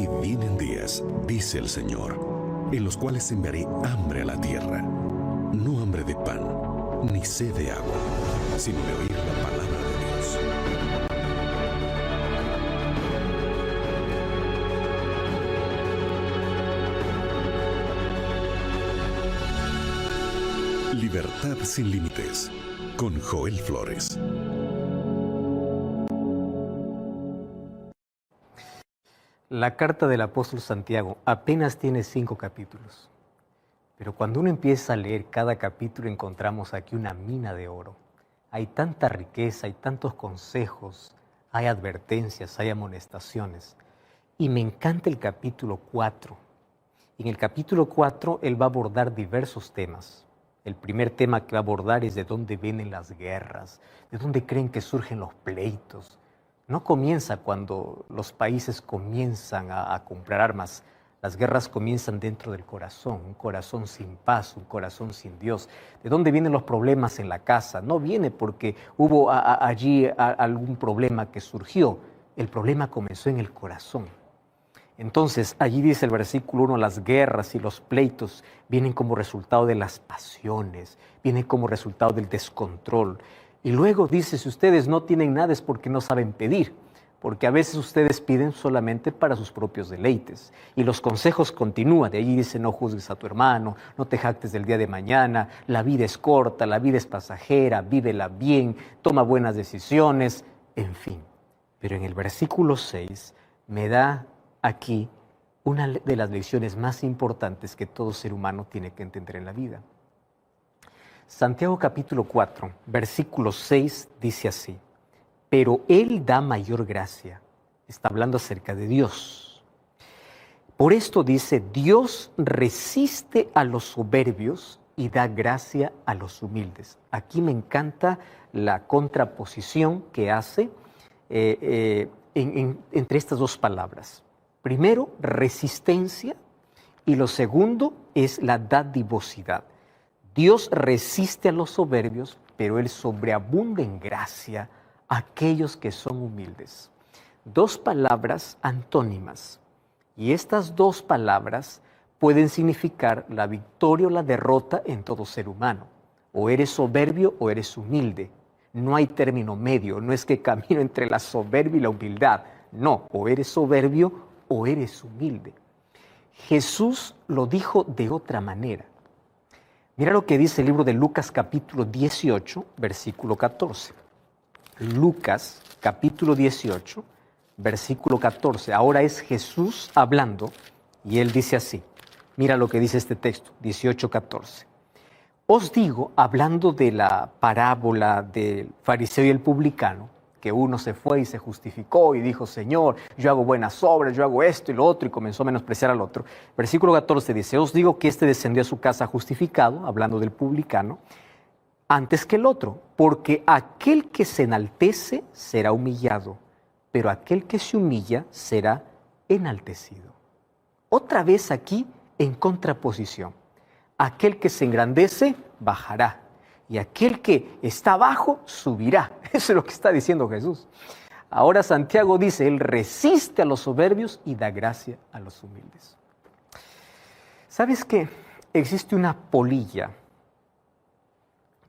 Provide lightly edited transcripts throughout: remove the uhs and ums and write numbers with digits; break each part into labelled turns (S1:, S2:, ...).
S1: que vienen días, dice el Señor, en los cuales enviaré hambre a la tierra. No hambre de pan, ni sed de agua, sino de oír la palabra de Dios. Libertad sin límites, con Joel Flores.
S2: La carta del apóstol Santiago apenas tiene 5 capítulos, pero cuando uno empieza a leer cada capítulo encontramos aquí una mina de oro. Hay tanta riqueza, hay tantos consejos, hay advertencias, hay amonestaciones. Y me encanta el capítulo 4. En el capítulo 4 él va a abordar diversos temas. El primer tema que va a abordar es de dónde vienen las guerras, de dónde creen que surgen los pleitos. No comienza cuando los países comienzan a comprar armas. Las guerras comienzan dentro del corazón, un corazón sin paz, un corazón sin Dios. ¿De dónde vienen los problemas en la casa? No viene porque hubo allí algún problema que surgió. El problema comenzó en el corazón. Entonces, allí dice el versículo 1, las guerras y los pleitos vienen como resultado de las pasiones, vienen como resultado del descontrol. Y luego dice, si ustedes no tienen nada es porque no saben pedir, porque a veces ustedes piden solamente para sus propios deleites. Y los consejos continúan, de allí dice, no juzgues a tu hermano, no te jactes del día de mañana, la vida es corta, la vida es pasajera, vívela bien, toma buenas decisiones, en fin. Pero en el versículo 6 me da aquí una de las lecciones más importantes que todo ser humano tiene que entender en la vida. Santiago capítulo 4, versículo 6 dice así, pero Él da mayor gracia. Está hablando acerca de Dios. Por esto dice, Dios resiste a los soberbios y da gracia a los humildes. Aquí me encanta la contraposición que hace entre estas dos palabras. Primero, resistencia, y lo segundo es la dadivosidad. Dios resiste a los soberbios, pero Él sobreabunda en gracia a aquellos que son humildes. Dos palabras antónimas, y estas dos palabras pueden significar la victoria o la derrota en todo ser humano. O eres soberbio o eres humilde. No hay término medio, no es que camino entre la soberbia y la humildad. No, o eres soberbio o eres humilde. Jesús lo dijo de otra manera. Mira lo que dice el libro de Lucas capítulo 18, versículo 14. Lucas capítulo 18, versículo 14. Ahora es Jesús hablando y Él dice así. Mira lo que dice este texto, 18, 14. Os digo, hablando de la parábola del fariseo y el publicano, que uno se fue y se justificó y dijo, Señor, yo hago buenas obras, yo hago esto y lo otro, y comenzó a menospreciar al otro. Versículo 14 dice, os digo que este descendió a su casa justificado, hablando del publicano, antes que el otro, porque aquel que se enaltece será humillado, pero aquel que se humilla será enaltecido. Otra vez aquí en contraposición. Aquel que se engrandece bajará. Y aquel que está abajo, subirá. Eso es lo que está diciendo Jesús. Ahora Santiago dice, Él resiste a los soberbios y da gracia a los humildes. ¿Sabes qué? Existe una polilla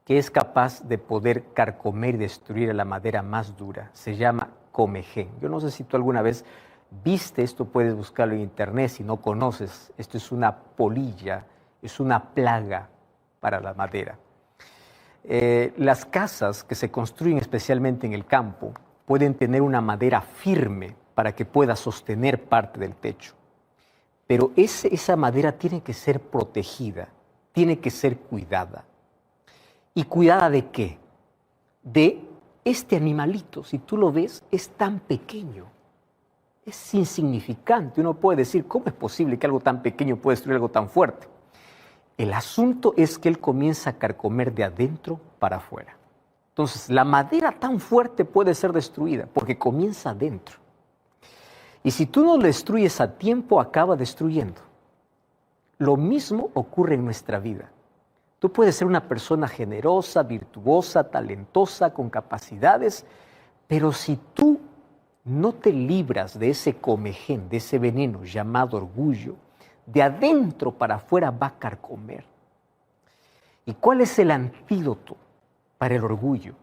S2: que es capaz de poder carcomer y destruir a la madera más dura. Se llama comején. Yo no sé si tú alguna vez viste esto, puedes buscarlo en internet si no conoces. Esto es una polilla, es una plaga para la madera. Las casas que se construyen especialmente en el campo pueden tener una madera firme para que pueda sostener parte del techo. Pero esa madera tiene que ser protegida, tiene que ser cuidada. ¿Y cuidada de qué? De este animalito. Si tú lo ves, es tan pequeño, es insignificante. Uno puede decir, ¿cómo es posible que algo tan pequeño pueda destruir algo tan fuerte? El asunto es que él comienza a carcomer de adentro para afuera. Entonces, la madera tan fuerte puede ser destruida porque comienza adentro. Y si tú no lo destruyes a tiempo, acaba destruyendo. Lo mismo ocurre en nuestra vida. Tú puedes ser una persona generosa, virtuosa, talentosa, con capacidades, pero si tú no te libras de ese comején, de ese veneno llamado orgullo, de adentro para afuera va a carcomer. ¿Y cuál es el antídoto para el orgullo?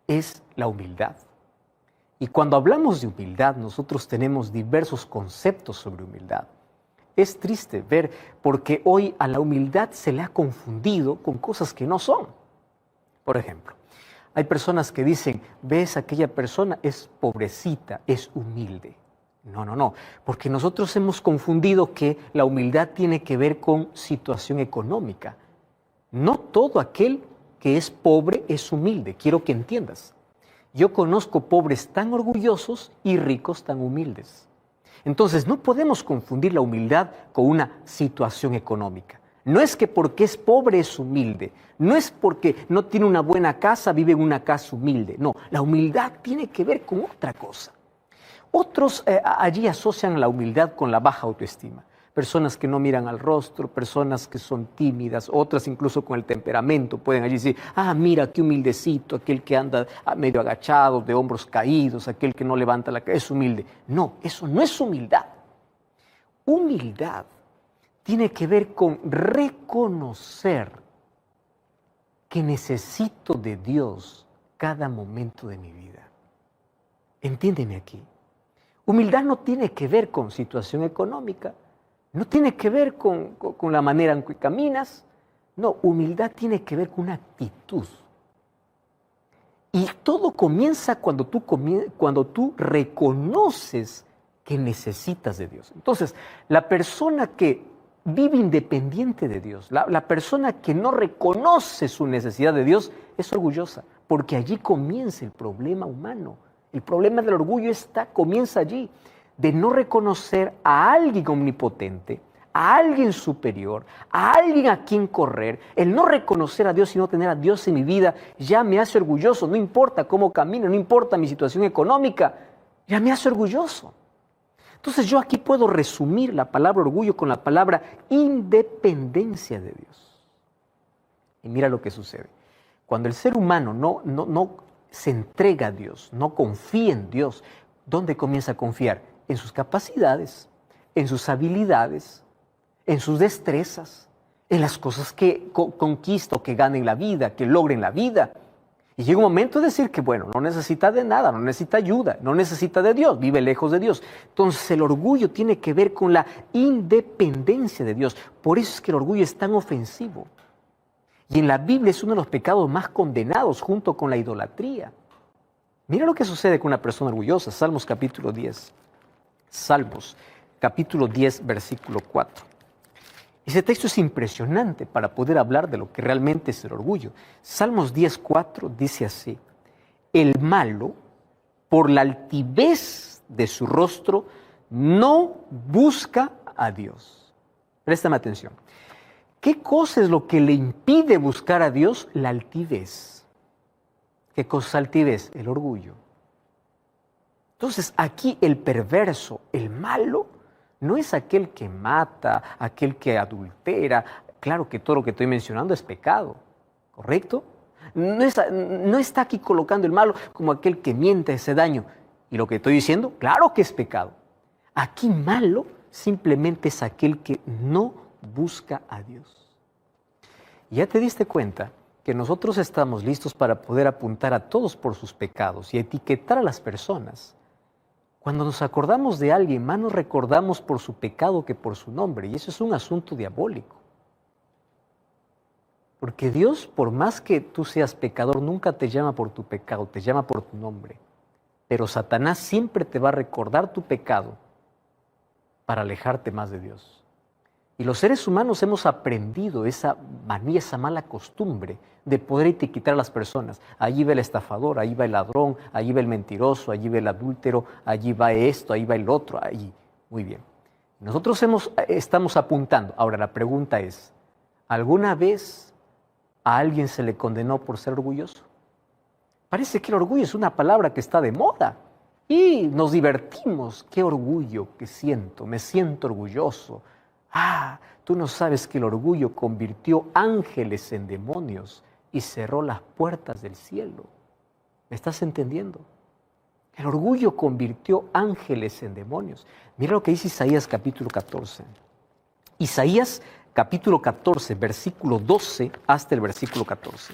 S2: Es la humildad. Y cuando hablamos de humildad, nosotros tenemos diversos conceptos sobre humildad. Es triste ver porque hoy a la humildad se le ha confundido con cosas que no son. Por ejemplo, hay personas que dicen, ves, aquella persona es pobrecita, es humilde. No, porque nosotros hemos confundido que la humildad tiene que ver con situación económica. No todo aquel que es pobre es humilde, quiero que entiendas. Yo conozco pobres tan orgullosos y ricos tan humildes. Entonces, no podemos confundir la humildad con una situación económica. No es que porque es pobre es humilde, no es porque no tiene una buena casa, vive en una casa humilde. No, la humildad tiene que ver con otra cosa. Otros allí asocian la humildad con la baja autoestima. Personas que no miran al rostro, personas que son tímidas, otras incluso con el temperamento pueden allí decir, mira qué humildecito, aquel que anda medio agachado, de hombros caídos, aquel que no levanta la cabeza, es humilde. No, eso no es humildad. Humildad tiene que ver con reconocer que necesito de Dios cada momento de mi vida. Entiéndeme aquí. Humildad no tiene que ver con situación económica, no tiene que ver con la manera en que caminas. No, humildad tiene que ver con una actitud. Y todo comienza cuando tú reconoces que necesitas de Dios. Entonces, la persona que vive independiente de Dios, la persona que no reconoce su necesidad de Dios, es orgullosa, porque allí comienza el problema humano. El problema del orgullo comienza allí, de no reconocer a alguien omnipotente, a alguien superior, a alguien a quien correr. El no reconocer a Dios y no tener a Dios en mi vida ya me hace orgulloso, no importa cómo camino, no importa mi situación económica, ya me hace orgulloso. Entonces yo aquí puedo resumir la palabra orgullo con la palabra independencia de Dios. Y mira lo que sucede. Cuando el ser humano no se entrega a Dios, no confía en Dios, ¿dónde comienza a confiar? En sus capacidades, en sus habilidades, en sus destrezas, en las cosas que conquista o que gana en la vida, que logra en la vida. Y llega un momento de decir que, bueno, no necesita de nada, no necesita ayuda, no necesita de Dios, vive lejos de Dios. Entonces el orgullo tiene que ver con la independencia de Dios. Por eso es que el orgullo es tan ofensivo. Y en la Biblia es uno de los pecados más condenados junto con la idolatría. Mira lo que sucede con una persona orgullosa. Salmos capítulo 10. Salmos capítulo 10, versículo 4. Ese texto es impresionante para poder hablar de lo que realmente es el orgullo. Salmos 10, 4 dice así: el malo, por la altivez de su rostro, no busca a Dios. Préstame atención. ¿Qué cosa es lo que le impide buscar a Dios? La altivez. ¿Qué cosa es altivez? El orgullo. Entonces aquí el perverso, el malo, no es aquel que mata, aquel que adultera. Claro que todo lo que estoy mencionando es pecado, ¿correcto? No está aquí colocando el malo como aquel que miente, hace daño. Y lo que estoy diciendo, claro que es pecado. Aquí malo simplemente es aquel que no busca a Dios. Y ya te diste cuenta que nosotros estamos listos para poder apuntar a todos por sus pecados y etiquetar a las personas. Cuando nos acordamos de alguien, más nos recordamos por su pecado que por su nombre. Y eso es un asunto diabólico. Porque Dios, por más que tú seas pecador, nunca te llama por tu pecado, te llama por tu nombre. Pero Satanás siempre te va a recordar tu pecado para alejarte más de Dios. Y los seres humanos hemos aprendido esa manía, esa mala costumbre de poder etiquetar a las personas. Allí va el estafador, allí va el ladrón, allí va el mentiroso, allí va el adúltero, allí va esto, ahí va el otro, allí. Muy bien. Nosotros estamos apuntando. Ahora la pregunta es, ¿alguna vez a alguien se le condenó por ser orgulloso? Parece que el orgullo es una palabra que está de moda y nos divertimos. ¡Qué orgullo que siento! Me siento orgulloso. Tú no sabes que el orgullo convirtió ángeles en demonios y cerró las puertas del cielo. ¿Me estás entendiendo? El orgullo convirtió ángeles en demonios. Mira lo que dice Isaías capítulo 14. Isaías capítulo 14, versículo 12 hasta el versículo 14.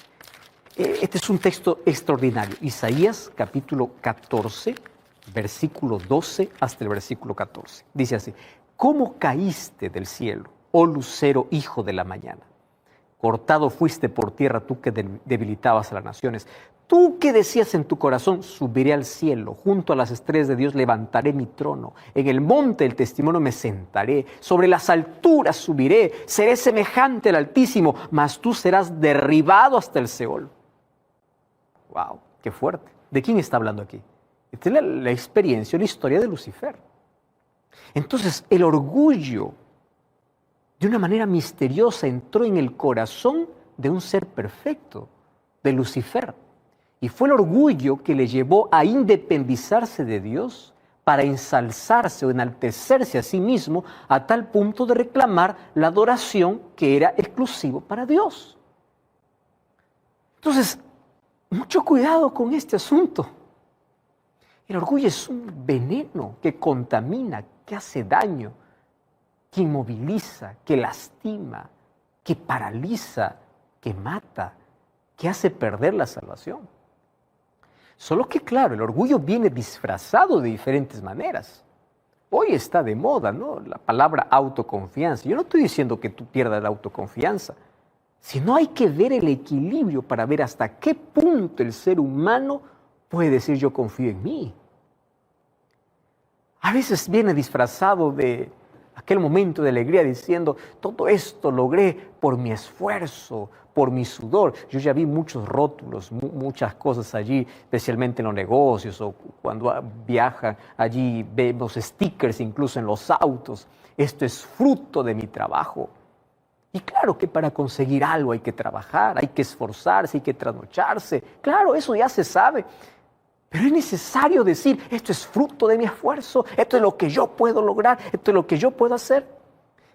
S2: Este es un texto extraordinario. Isaías capítulo 14, versículo 12 hasta el versículo 14. Dice así: ¿Cómo caíste del cielo, oh lucero, hijo de la mañana? Cortado fuiste por tierra, tú que debilitabas a las naciones. Tú que decías en tu corazón: subiré al cielo, junto a las estrellas de Dios levantaré mi trono. En el monte del testimonio me sentaré, sobre las alturas subiré, seré semejante al Altísimo, mas tú serás derribado hasta el Seol. ¡Wow! ¡Qué fuerte! ¿De quién está hablando aquí? Esta es la experiencia, la historia de Lucifer. Entonces, el orgullo, de una manera misteriosa, entró en el corazón de un ser perfecto, de Lucifer. Y fue el orgullo que le llevó a independizarse de Dios para ensalzarse o enaltecerse a sí mismo a tal punto de reclamar la adoración que era exclusivo para Dios. Entonces, mucho cuidado con este asunto. El orgullo es un veneno que contamina, que hace daño, que inmoviliza, que lastima, que paraliza, que mata, que hace perder la salvación. Solo que, claro, el orgullo viene disfrazado de diferentes maneras. Hoy está de moda, ¿no?, la palabra autoconfianza. Yo no estoy diciendo que tú pierdas la autoconfianza, sino hay que ver el equilibrio para ver hasta qué punto el ser humano puede decir: yo confío en mí. A veces viene disfrazado de aquel momento de alegría diciendo: todo esto logré por mi esfuerzo, por mi sudor. Yo ya vi muchos rótulos, muchas cosas allí, especialmente en los negocios o cuando viajan allí, vemos stickers incluso en los autos: esto es fruto de mi trabajo. Y claro que para conseguir algo hay que trabajar, hay que esforzarse, hay que trasnocharse. Claro, eso ya se sabe. Pero es necesario decir: esto es fruto de mi esfuerzo, esto es lo que yo puedo lograr, esto es lo que yo puedo hacer.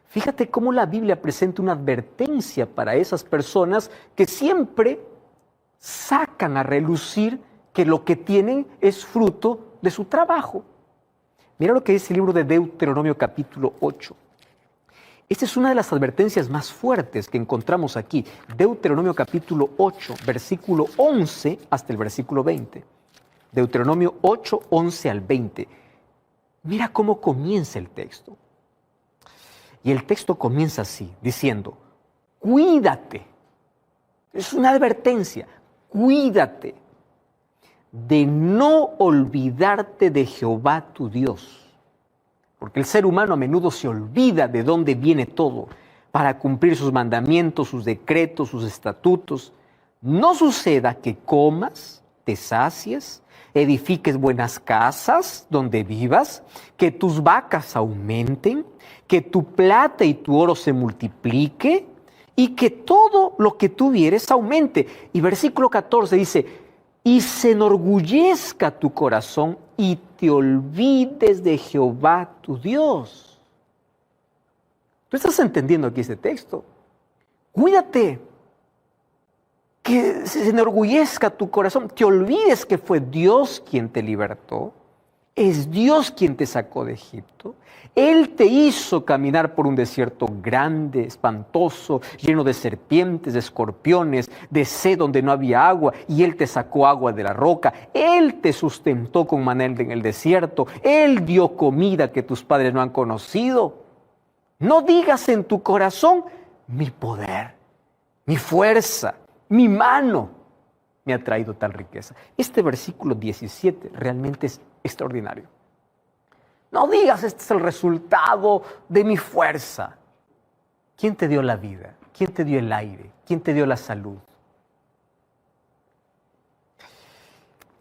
S2: Fíjate cómo la Biblia presenta una advertencia para esas personas que siempre sacan a relucir que lo que tienen es fruto de su trabajo. Mira lo que dice el libro de Deuteronomio capítulo 8. Esta es una de las advertencias más fuertes que encontramos aquí. Deuteronomio capítulo 8, versículo 11 hasta el versículo 20. Deuteronomio 8, 11 al 20. Mira cómo comienza el texto. Y el texto comienza así, diciendo: cuídate. Es una advertencia. Cuídate de no olvidarte de Jehová tu Dios. Porque el ser humano a menudo se olvida de dónde viene todo para cumplir sus mandamientos, sus decretos, sus estatutos. No suceda que comas, te sacies, edifiques buenas casas donde vivas, que tus vacas aumenten, que tu plata y tu oro se multiplique y que todo lo que tuvieres aumente. Y versículo 14 dice: y se enorgullezca tu corazón y te olvides de Jehová tu Dios. ¿Tú estás entendiendo aquí este texto? Cuídate, que se enorgullezca tu corazón, te olvides que fue Dios quien te libertó, es Dios quien te sacó de Egipto. Él te hizo caminar por un desierto grande, espantoso, lleno de serpientes, de escorpiones, de sed donde no había agua, y Él te sacó agua de la roca. Él te sustentó con maná en el desierto. Él dio comida que tus padres no han conocido. No digas en tu corazón: mi poder, mi fuerza, mi mano me ha traído tal riqueza. Este versículo 17 realmente es extraordinario. No digas: este es el resultado de mi fuerza. ¿Quién te dio la vida? ¿Quién te dio el aire? ¿Quién te dio la salud?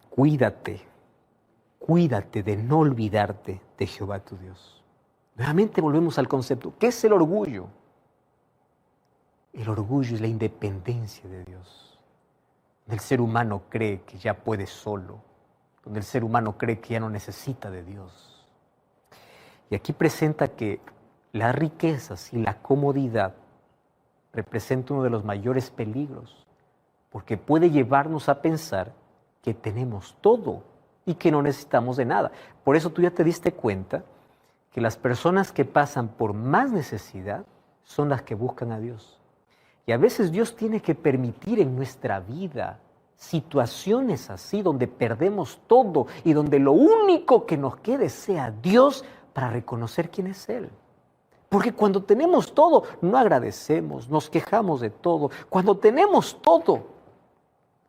S2: Cuídate de no olvidarte de Jehová tu Dios. Nuevamente volvemos al concepto. ¿Qué es el orgullo? El orgullo es la independencia de Dios. Donde el ser humano cree que ya puede solo. Donde el ser humano cree que ya no necesita de Dios. Y aquí presenta que las riquezas y la comodidad representan uno de los mayores peligros, porque puede llevarnos a pensar que tenemos todo y que no necesitamos de nada. Por eso tú ya te diste cuenta que las personas que pasan por más necesidad son las que buscan a Dios. Y a veces Dios tiene que permitir en nuestra vida situaciones así donde perdemos todo y donde lo único que nos quede sea Dios para reconocer quién es Él. Porque cuando tenemos todo, no agradecemos, nos quejamos de todo. Cuando tenemos todo,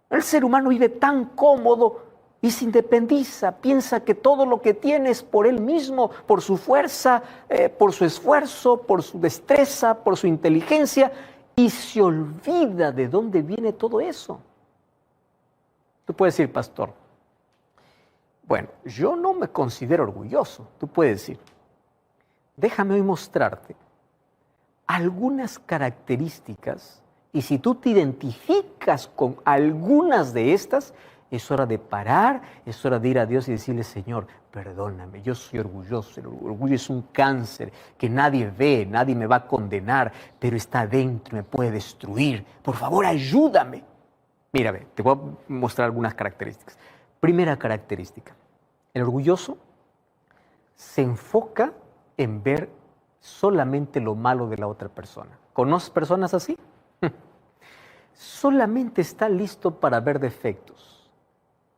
S2: el ser humano vive tan cómodo y se independiza, piensa que todo lo que tiene es por él mismo, por su fuerza, por su esfuerzo, por su destreza, por su inteligencia, y se olvida de dónde viene todo eso. Tú puedes decir, pastor, bueno, yo no me considero orgulloso. Tú puedes decir, déjame hoy mostrarte algunas características y si tú te identificas con algunas de estas, es hora de parar, es hora de ir a Dios y decirle, Señor, perdóname, yo soy orgulloso. El orgullo es un cáncer que nadie ve, nadie me va a condenar, pero está dentro, me puede destruir. Por favor, ayúdame. Mira, ve, te voy a mostrar algunas características. Primera característica, el orgulloso se enfoca en ver solamente lo malo de la otra persona. ¿Conoces personas así? Solamente está listo para ver defectos,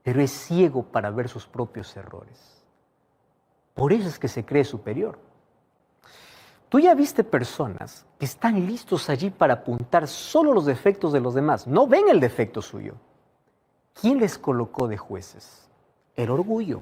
S2: pero es ciego para ver sus propios errores. Por eso es que se cree superior. Tú ya viste personas que están listos allí para apuntar solo los defectos de los demás. No ven el defecto suyo. ¿Quién les colocó de jueces? El orgullo.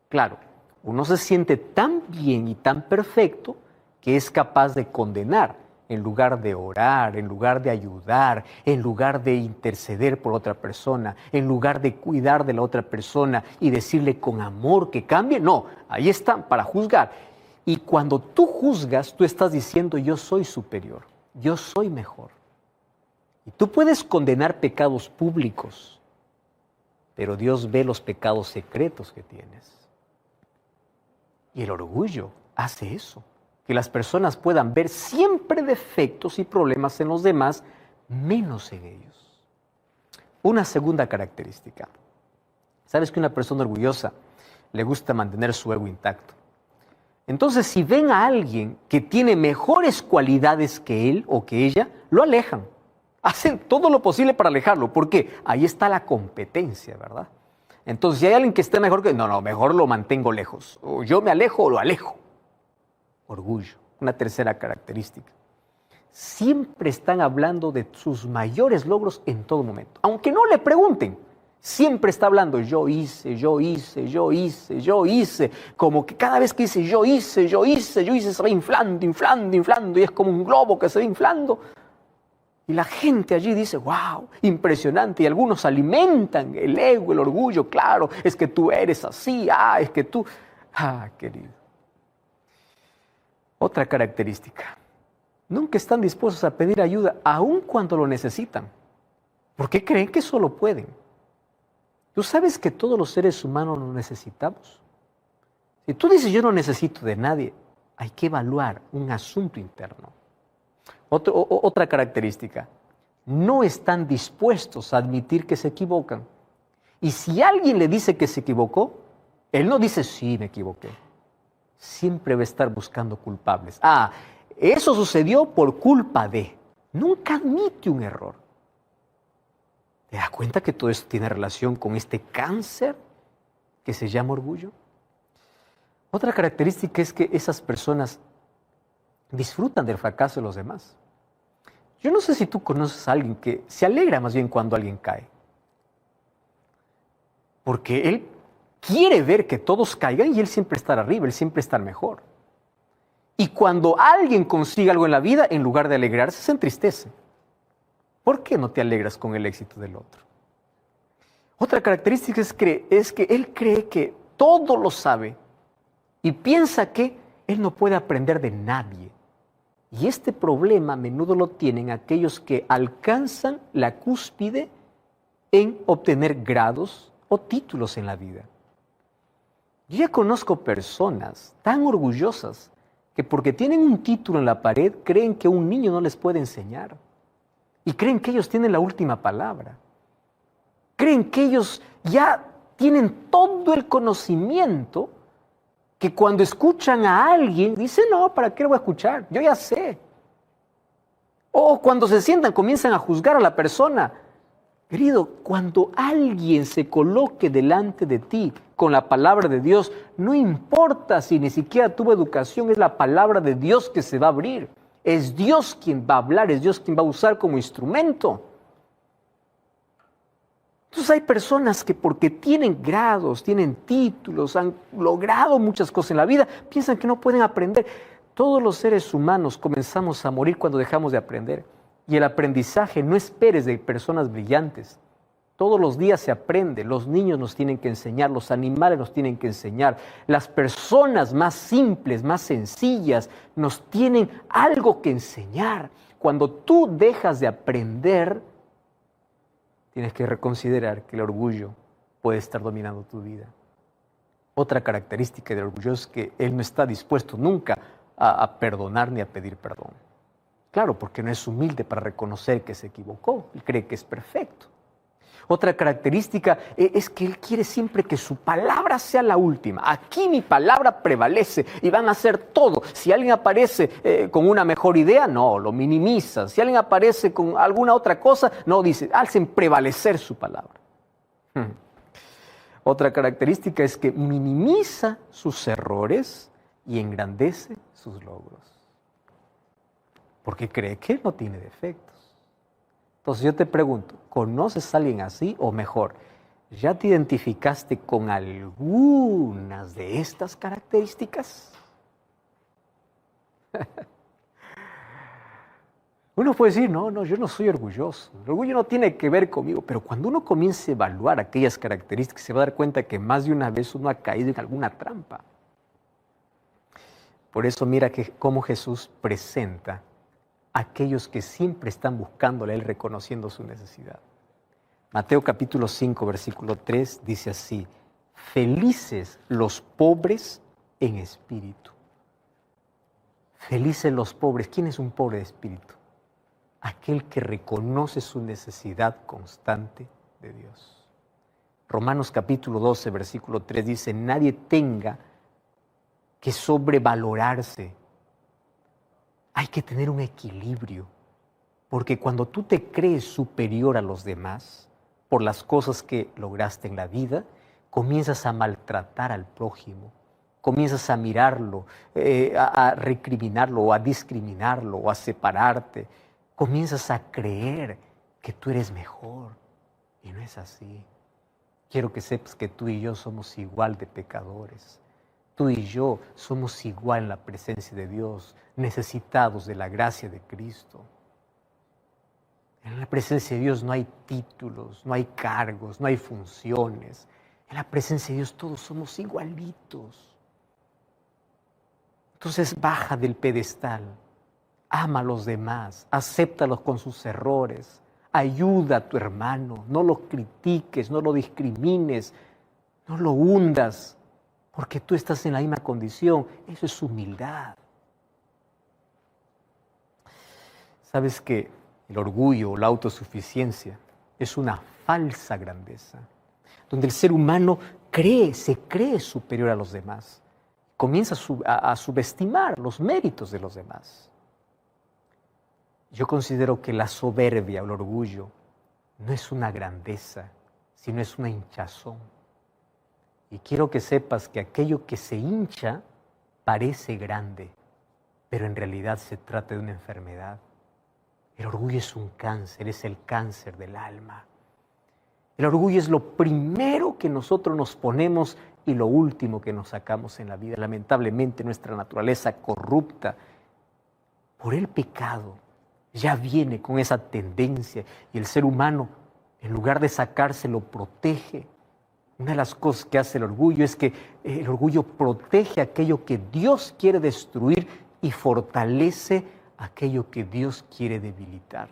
S2: Claro, uno se siente tan bien y tan perfecto que es capaz de condenar en lugar de orar, en lugar de ayudar, en lugar de interceder por otra persona, en lugar de cuidar de la otra persona y decirle con amor que cambie. No, ahí están para juzgar. Y cuando tú juzgas, tú estás diciendo yo soy superior, yo soy mejor. Y tú puedes condenar pecados públicos, pero Dios ve los pecados secretos que tienes. Y el orgullo hace eso, que las personas puedan ver siempre defectos y problemas en los demás, menos en ellos. Una segunda característica. ¿Sabes que una persona orgullosa le gusta mantener su ego intacto? Entonces, si ven a alguien que tiene mejores cualidades que él o que ella, lo alejan. Hacen todo lo posible para alejarlo. ¿Por qué? Ahí está la competencia, ¿verdad? Entonces, si hay alguien que esté mejor que... No, mejor lo mantengo lejos. O yo me alejo o lo alejo. Orgullo. Una tercera característica. Siempre están hablando de sus mayores logros en todo momento. Aunque no le pregunten. Siempre está hablando, yo hice, yo hice, yo hice, yo hice. Como que cada vez que dice yo hice, se va inflando, inflando, inflando. Y es como un globo que se va inflando. Y la gente allí dice, wow, impresionante. Y algunos alimentan el ego, el orgullo. Claro, es que tú eres así, es que tú... querido. Otra característica. Nunca están dispuestos a pedir ayuda, aun cuando lo necesitan. Porque creen que solo pueden. ¿Tú sabes que todos los seres humanos lo necesitamos? Si tú dices yo no necesito de nadie, hay que evaluar un asunto interno. Otra característica, no están dispuestos a admitir que se equivocan. Y si alguien le dice que se equivocó, él no dice sí, me equivoqué. Siempre va a estar buscando culpables. Eso sucedió por culpa de. Nunca admite un error. ¿Te das cuenta que todo esto tiene relación con este cáncer que se llama orgullo? Otra característica es que esas personas disfrutan del fracaso de los demás. Yo no sé si tú conoces a alguien que se alegra más bien cuando alguien cae. Porque él quiere ver que todos caigan y él siempre estar arriba, él siempre estar mejor. Y cuando alguien consigue algo en la vida, en lugar de alegrarse, se entristece. ¿Por qué no te alegras con el éxito del otro? Otra característica es que él cree que todo lo sabe y piensa que él no puede aprender de nadie. Y este problema a menudo lo tienen aquellos que alcanzan la cúspide en obtener grados o títulos en la vida. Yo ya conozco personas tan orgullosas que porque tienen un título en la pared creen que un niño no les puede enseñar. Y creen que ellos tienen la última palabra. Creen que ellos ya tienen todo el conocimiento que cuando escuchan a alguien dicen, no, ¿para qué lo voy a escuchar? Yo ya sé. O cuando se sientan comienzan a juzgar a la persona. Querido, cuando alguien se coloque delante de ti con la palabra de Dios, no importa si ni siquiera tuvo educación, es la palabra de Dios que se va a abrir. Es Dios quien va a hablar, es Dios quien va a usar como instrumento. Entonces hay personas que porque tienen grados, tienen títulos, han logrado muchas cosas en la vida, piensan que no pueden aprender. Todos los seres humanos comenzamos a morir cuando dejamos de aprender. Y el aprendizaje, no esperes de personas brillantes. Todos los días se aprende, los niños nos tienen que enseñar, los animales nos tienen que enseñar, las personas más simples, más sencillas, nos tienen algo que enseñar. Cuando tú dejas de aprender, tienes que reconsiderar que el orgullo puede estar dominando tu vida. Otra característica del orgullo es que él no está dispuesto nunca a perdonar ni a pedir perdón. Claro, porque no es humilde para reconocer que se equivocó, él cree que es perfecto. Otra característica es que él quiere siempre que su palabra sea la última. Aquí mi palabra prevalece y van a hacer todo. Si alguien aparece con una mejor idea, no, lo minimizan. Si alguien aparece con alguna otra cosa, no, dice, hacen prevalecer su palabra. Otra característica es que minimiza sus errores y engrandece sus logros. Porque cree que él no tiene defectos. Entonces yo te pregunto, ¿conoces a alguien así? O mejor, ¿ya te identificaste con algunas de estas características? Uno puede decir, no, yo no soy orgulloso. El orgullo no tiene que ver conmigo. Pero cuando uno comience a evaluar aquellas características, se va a dar cuenta que más de una vez uno ha caído en alguna trampa. Por eso mira cómo Jesús presenta aquellos que siempre están buscándole a Él, reconociendo su necesidad. Mateo capítulo 5, versículo 3 dice así: felices los pobres en espíritu. Felices los pobres. ¿Quién es un pobre de espíritu? Aquel que reconoce su necesidad constante de Dios. Romanos capítulo 12, versículo 3 dice: nadie tenga que sobrevalorarse. Hay que tener un equilibrio, porque cuando tú te crees superior a los demás por las cosas que lograste en la vida, comienzas a maltratar al prójimo, comienzas a mirarlo, a recriminarlo o a discriminarlo o a separarte, comienzas a creer que tú eres mejor y no es así. Quiero que sepas que tú y yo somos igual de pecadores. Tú y yo somos igual en la presencia de Dios, necesitados de la gracia de Cristo. En la presencia de Dios no hay títulos, no hay cargos, no hay funciones. En la presencia de Dios todos somos igualitos. Entonces baja del pedestal, ama a los demás, acéptalos con sus errores, ayuda a tu hermano, no lo critiques, no lo discrimines, no lo hundas. Porque tú estás en la misma condición. Eso es humildad. ¿Sabes que el orgullo o la autosuficiencia es una falsa grandeza? Donde el ser humano se cree superior a los demás. Comienza a subestimar los méritos de los demás. Yo considero que la soberbia o el orgullo no es una grandeza, sino es una hinchazón. Y quiero que sepas que aquello que se hincha parece grande, pero en realidad se trata de una enfermedad. El orgullo es un cáncer, es el cáncer del alma. El orgullo es lo primero que nosotros nos ponemos y lo último que nos sacamos en la vida. Lamentablemente nuestra naturaleza corrupta por el pecado ya viene con esa tendencia y el ser humano, en lugar de sacarse, lo protege. Una de las cosas que hace el orgullo es que el orgullo protege aquello que Dios quiere destruir y fortalece aquello que Dios quiere debilitar.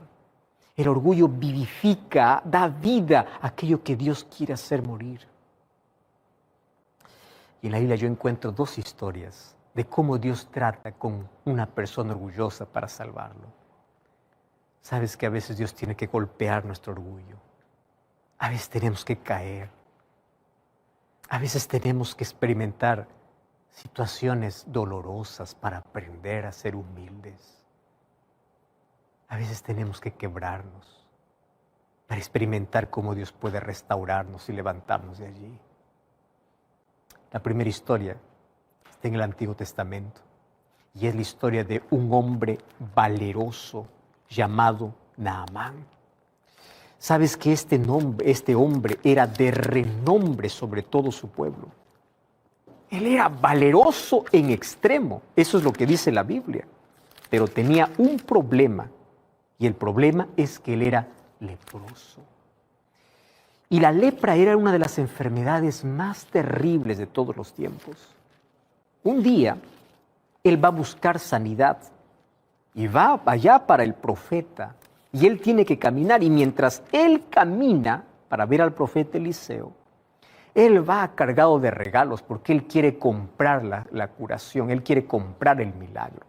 S2: El orgullo vivifica, da vida a aquello que Dios quiere hacer morir. Y en la Biblia yo encuentro dos historias de cómo Dios trata con una persona orgullosa para salvarlo. Sabes que a veces Dios tiene que golpear nuestro orgullo. A veces tenemos que caer. A veces tenemos que experimentar situaciones dolorosas para aprender a ser humildes. A veces tenemos que quebrarnos para experimentar cómo Dios puede restaurarnos y levantarnos de allí. La primera historia está en el Antiguo Testamento y es la historia de un hombre valeroso llamado Naamán. ¿Sabes que este hombre era de renombre sobre todo su pueblo? Él era valeroso en extremo, eso es lo que dice la Biblia, pero tenía un problema, y el problema es que él era leproso. Y la lepra era una de las enfermedades más terribles de todos los tiempos. Un día, él va a buscar sanidad y va allá para el profeta, y él tiene que caminar, y mientras él camina para ver al profeta Eliseo, él va cargado de regalos porque él quiere comprar la curación, él quiere comprar el milagro.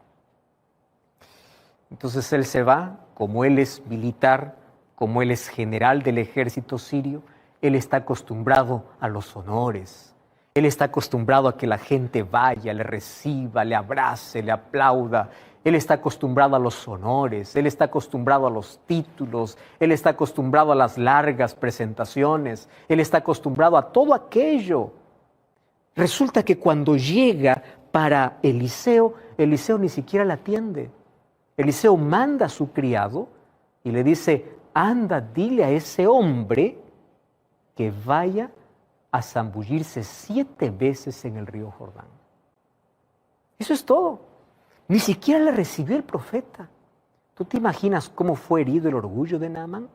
S2: Entonces él se va, como él es militar, como él es general del ejército sirio, él está acostumbrado a los honores. Él está acostumbrado a que la gente vaya, le reciba, le abrace, le aplauda. Él está acostumbrado a los honores, él está acostumbrado a los títulos, él está acostumbrado a las largas presentaciones, él está acostumbrado a todo aquello. Resulta que cuando llega para Eliseo, Eliseo ni siquiera la atiende. Eliseo manda a su criado y le dice, anda, dile a ese hombre que vaya a zambullirse 7 veces en el río Jordán. Eso es todo. Ni siquiera le recibió el profeta. ¿Tú te imaginas cómo fue herido el orgullo de Naamán?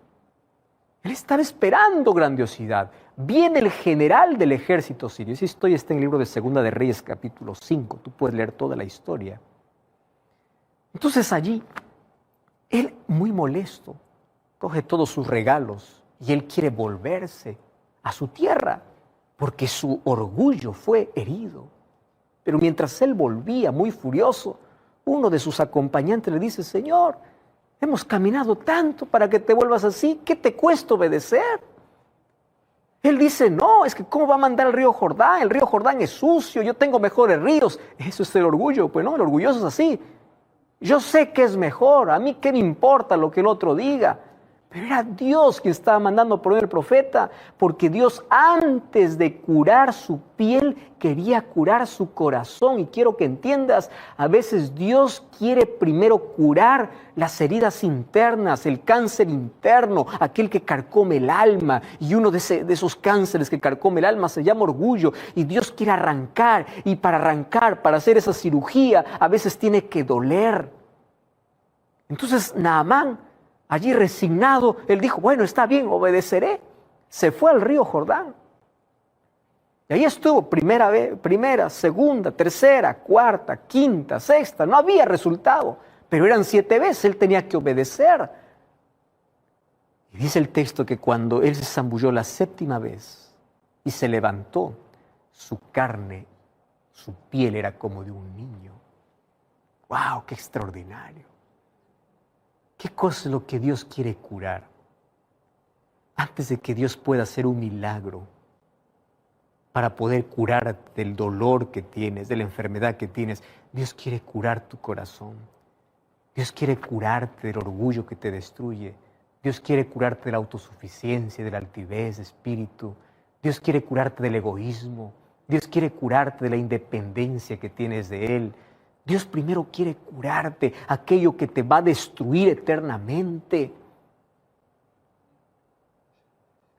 S2: Él estaba esperando grandiosidad. Viene el general del ejército sirio. Esa historia está en el libro de Segunda de Reyes, capítulo 5. Tú puedes leer toda la historia. Entonces allí, él muy molesto, coge todos sus regalos y él quiere volverse a su tierra porque su orgullo fue herido. Pero mientras él volvía muy furioso, uno de sus acompañantes le dice, Señor, hemos caminado tanto para que te vuelvas así, ¿qué te cuesta obedecer? Él dice, no, es que ¿cómo va a mandar al río Jordán? El río Jordán es sucio, yo tengo mejores ríos. Eso es el orgullo, pues no, el orgulloso es así. Yo sé que es mejor, a mí qué me importa lo que el otro diga. Pero era Dios quien estaba mandando por el profeta, porque Dios antes de curar su piel quería curar su corazón. Y quiero que entiendas, a veces Dios quiere primero curar las heridas internas, el cáncer interno, aquel que carcome el alma. Y uno de esos cánceres que carcome el alma se llama orgullo. Y Dios quiere arrancar, y para arrancar, para hacer esa cirugía, a veces tiene que doler. Entonces Naamán, allí resignado, él dijo, bueno, está bien, obedeceré. Se fue al río Jordán. Y ahí estuvo primera, segunda, tercera, cuarta, quinta, sexta. No había resultado, pero eran 7 veces, él tenía que obedecer. Y dice el texto que cuando él se zambulló la 7ª vez y se levantó, su carne, su piel era como de un niño. ¡Wow! ¡Qué extraordinario! ¿Qué cosa es lo que Dios quiere curar? Antes de que Dios pueda hacer un milagro para poder curarte del dolor que tienes, de la enfermedad que tienes, Dios quiere curar tu corazón. Dios quiere curarte del orgullo que te destruye. Dios quiere curarte de la autosuficiencia, de la altivez de espíritu. Dios quiere curarte del egoísmo. Dios quiere curarte de la independencia que tienes de Él. Dios primero quiere curarte aquello que te va a destruir eternamente.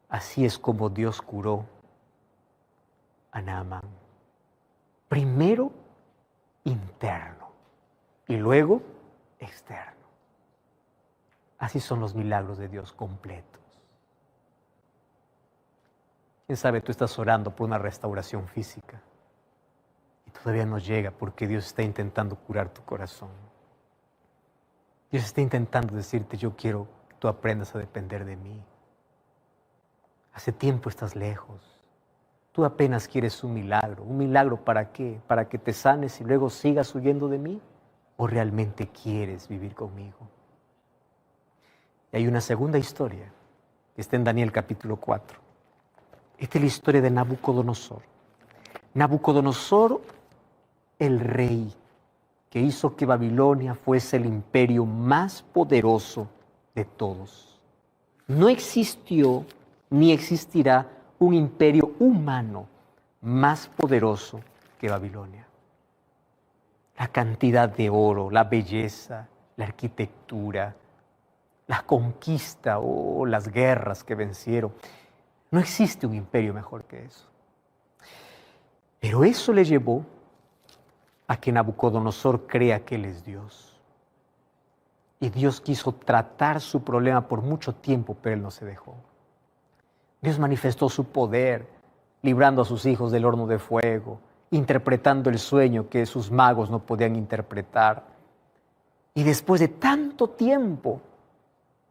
S2: Así es como Dios curó a Naamán. Primero interno y luego externo. Así son los milagros de Dios completos. Quién sabe, tú estás orando por una restauración física. Todavía no llega porque Dios está intentando curar tu corazón. Dios está intentando decirte, yo quiero que tú aprendas a depender de mí. Hace tiempo estás lejos. Tú apenas quieres un milagro. ¿Un milagro para qué? ¿Para que te sanes y luego sigas huyendo de mí? ¿O realmente quieres vivir conmigo? Y hay una segunda historia que está en Daniel capítulo 4. Esta es la historia de Nabucodonosor. Nabucodonosor, el rey que hizo que Babilonia fuese el imperio más poderoso de todos. No existió ni existirá un imperio humano más poderoso que Babilonia. La cantidad de oro, la belleza, la arquitectura, la conquista o las guerras que vencieron. No existe un imperio mejor que eso. Pero eso le llevó a que Nabucodonosor crea que él es Dios. Y Dios quiso tratar su problema por mucho tiempo, pero él no se dejó. Dios manifestó su poder, librando a sus hijos del horno de fuego, interpretando el sueño que sus magos no podían interpretar. Y después de tanto tiempo,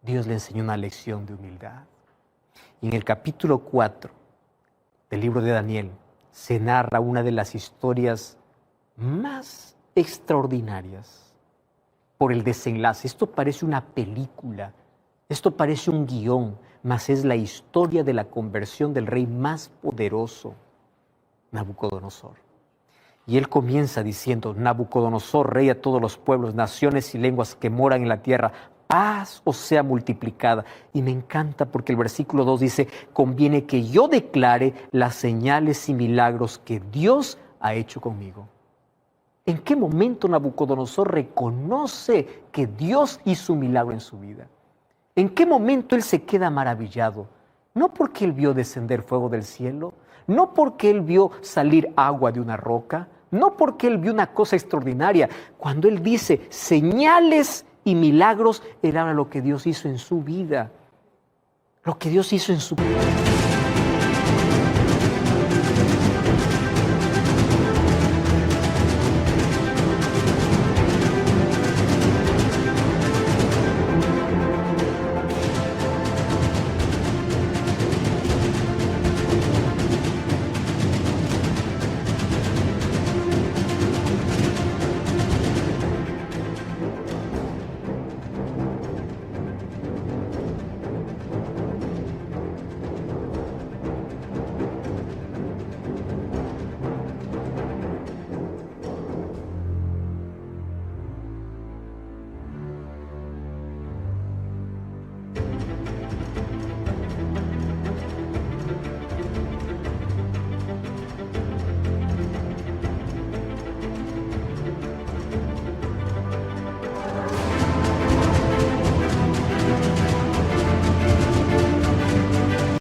S2: Dios le enseñó una lección de humildad. Y en el capítulo 4 del libro de Daniel se narra una de las historias más extraordinarias por el desenlace. Esto parece una película, esto parece un guión, mas es la historia de la conversión del rey más poderoso, Nabucodonosor. Y él comienza diciendo: Nabucodonosor, rey a todos los pueblos, naciones y lenguas que moran en la tierra, paz os sea multiplicada. Y me encanta porque el versículo 2 dice: conviene que yo declare las señales y milagros que Dios ha hecho conmigo. ¿En qué momento Nabucodonosor reconoce que Dios hizo un milagro en su vida? ¿En qué momento él se queda maravillado? No porque él vio descender fuego del cielo, no porque él vio salir agua de una roca, no porque él vio una cosa extraordinaria. Cuando él dice señales y milagros, él habla lo que Dios hizo en su vida, lo que Dios hizo en su vida.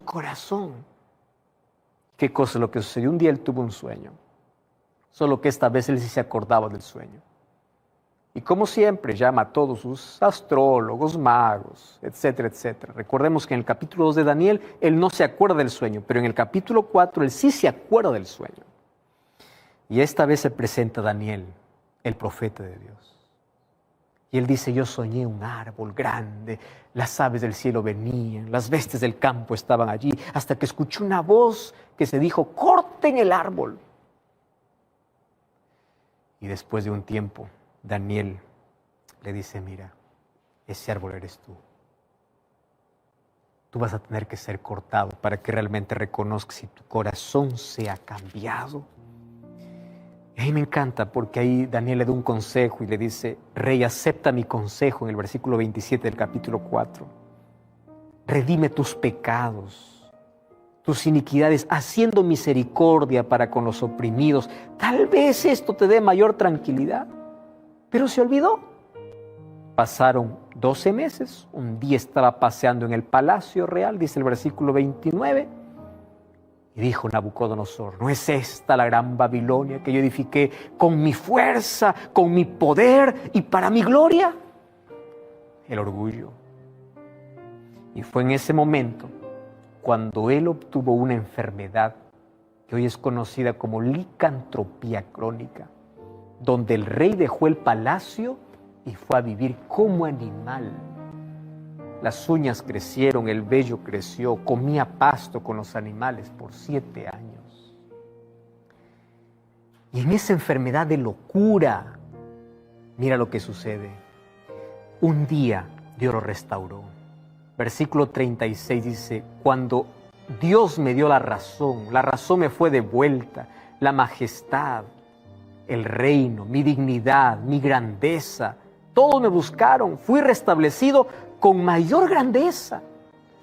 S2: Corazón. ¿Qué cosa es lo que sucedió? Un día él tuvo un sueño, solo que esta vez él sí se acordaba del sueño. Y como siempre llama a todos sus astrólogos, magos, etcétera, etcétera. Recordemos que en el capítulo 2 de Daniel él no se acuerda del sueño, pero en el capítulo 4 él sí se acuerda del sueño. Y esta vez se presenta Daniel, el profeta de Dios. Y él dice: yo soñé un árbol grande, las aves del cielo venían, las bestias del campo estaban allí, hasta que escuché una voz que se dijo: corten el árbol. Y después de un tiempo, Daniel le dice: mira, ese árbol eres tú. Tú vas a tener que ser cortado para que realmente reconozcas si tu corazón se ha cambiado. Y ahí me encanta porque ahí Daniel le da un consejo y le dice: rey, acepta mi consejo, en el versículo 27 del capítulo 4. Redime tus pecados, tus iniquidades, haciendo misericordia para con los oprimidos. Tal vez esto te dé mayor tranquilidad. Pero se olvidó. Pasaron 12 meses, un día estaba paseando en el palacio real, dice el versículo 29, y dijo Nabucodonosor: ¿no es esta la gran Babilonia que yo edifiqué con mi fuerza, con mi poder y para mi gloria? El orgullo. Y fue en ese momento cuando él obtuvo una enfermedad que hoy es conocida como licantropía crónica, donde el rey dejó el palacio y fue a vivir como animal. Las uñas crecieron, el vello creció, comía pasto con los animales por 7 años. Y en esa enfermedad de locura, mira lo que sucede. Un día Dios lo restauró. Versículo 36 dice: cuando Dios me dio la razón me fue devuelta, la majestad, el reino, mi dignidad, mi grandeza. Todos me buscaron, fui restablecido con mayor grandeza.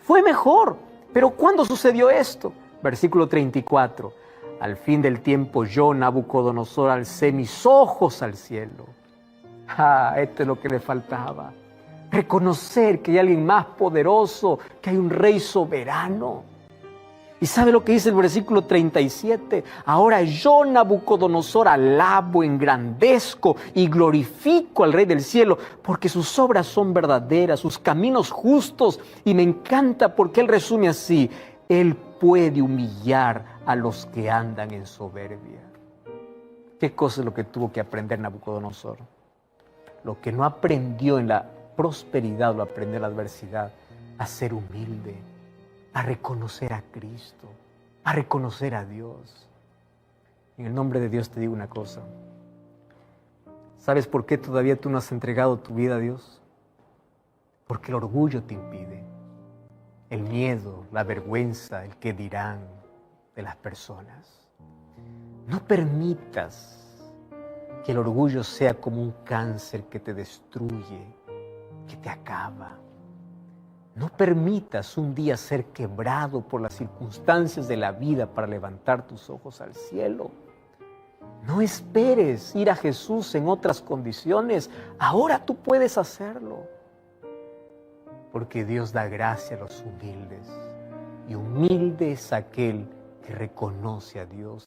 S2: Fue mejor. Pero ¿cuándo sucedió esto? Versículo 34. Al fin del tiempo yo, Nabucodonosor, alcé mis ojos al cielo. Esto es lo que le faltaba. Reconocer que hay alguien más poderoso, que hay un rey soberano. ¿Y sabe lo que dice el versículo 37? Ahora yo, Nabucodonosor, alabo, engrandezco y glorifico al Rey del cielo, porque sus obras son verdaderas, sus caminos justos, y me encanta porque él resume así: Él puede humillar a los que andan en soberbia. ¿Qué cosa es lo que tuvo que aprender Nabucodonosor? Lo que no aprendió en la prosperidad, lo aprendió en la adversidad: a ser humilde, a reconocer a Cristo, a reconocer a Dios. En el nombre de Dios te digo una cosa. ¿Sabes por qué todavía tú no has entregado tu vida a Dios? Porque el orgullo te impide. El miedo, la vergüenza, el qué dirán de las personas. No permitas que el orgullo sea como un cáncer que te destruye, que te acaba. No permitas un día ser quebrado por las circunstancias de la vida para levantar tus ojos al cielo. No esperes ir a Jesús en otras condiciones. Ahora tú puedes hacerlo. Porque Dios da gracia a los humildes. Y humilde es aquel que reconoce a Dios.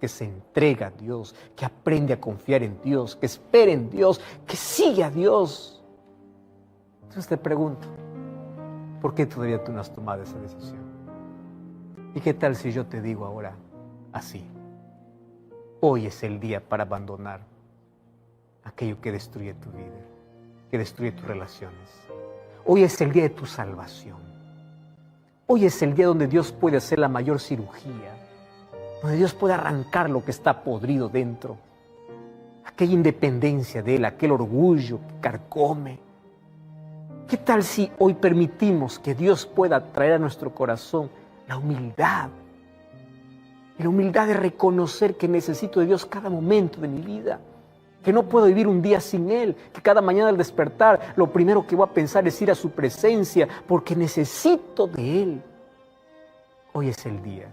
S2: Que se entrega a Dios, que aprende a confiar en Dios, que espera en Dios, que sigue a Dios. Entonces te pregunto, ¿por qué todavía tú no has tomado esa decisión? ¿Y qué tal si yo te digo ahora así? Hoy es el día para abandonar aquello que destruye tu vida, que destruye tus relaciones. Hoy es el día de tu salvación. Hoy es el día donde Dios puede hacer la mayor cirugía, donde Dios puede arrancar lo que está podrido dentro, aquella independencia de Él, aquel orgullo que carcome. ¿Qué tal si hoy permitimos que Dios pueda traer a nuestro corazón la humildad? La humildad de reconocer que necesito de Dios cada momento de mi vida, que no puedo vivir un día sin Él, que cada mañana al despertar lo primero que voy a pensar es ir a su presencia porque necesito de Él. Hoy es el día,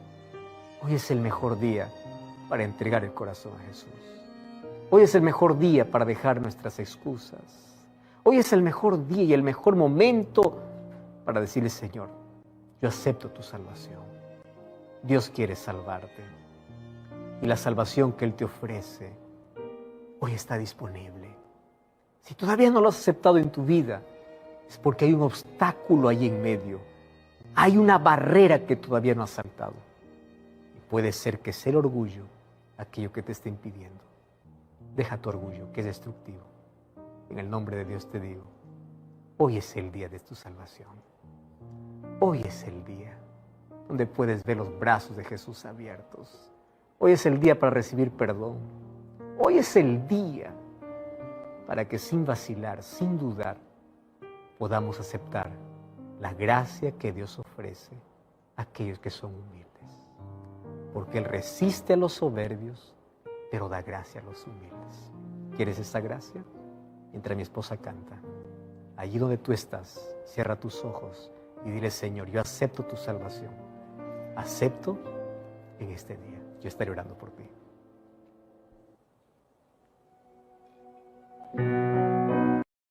S2: hoy es el mejor día para entregar el corazón a Jesús. Hoy es el mejor día para dejar nuestras excusas. Hoy es el mejor día y el mejor momento para decirle, Señor, yo acepto tu salvación. Dios quiere salvarte. Y la salvación que Él te ofrece hoy está disponible. Si todavía no lo has aceptado en tu vida, es porque hay un obstáculo ahí en medio. Hay una barrera que todavía no has saltado. Y puede ser que sea el orgullo aquello que te esté impidiendo. Deja tu orgullo, que es destructivo. En el nombre de Dios te digo, hoy es el día de tu salvación. Hoy es el día donde puedes ver los brazos de Jesús abiertos. Hoy es el día para recibir perdón. Hoy es el día para que sin vacilar, sin dudar, podamos aceptar la gracia que Dios ofrece a aquellos que son humildes. Porque Él resiste a los soberbios, pero da gracia a los humildes. ¿Quieres esa gracia? Mientras mi esposa canta, allí donde tú estás, cierra tus ojos y dile, Señor, yo acepto tu salvación. Acepto en este día. Yo estaré orando por ti.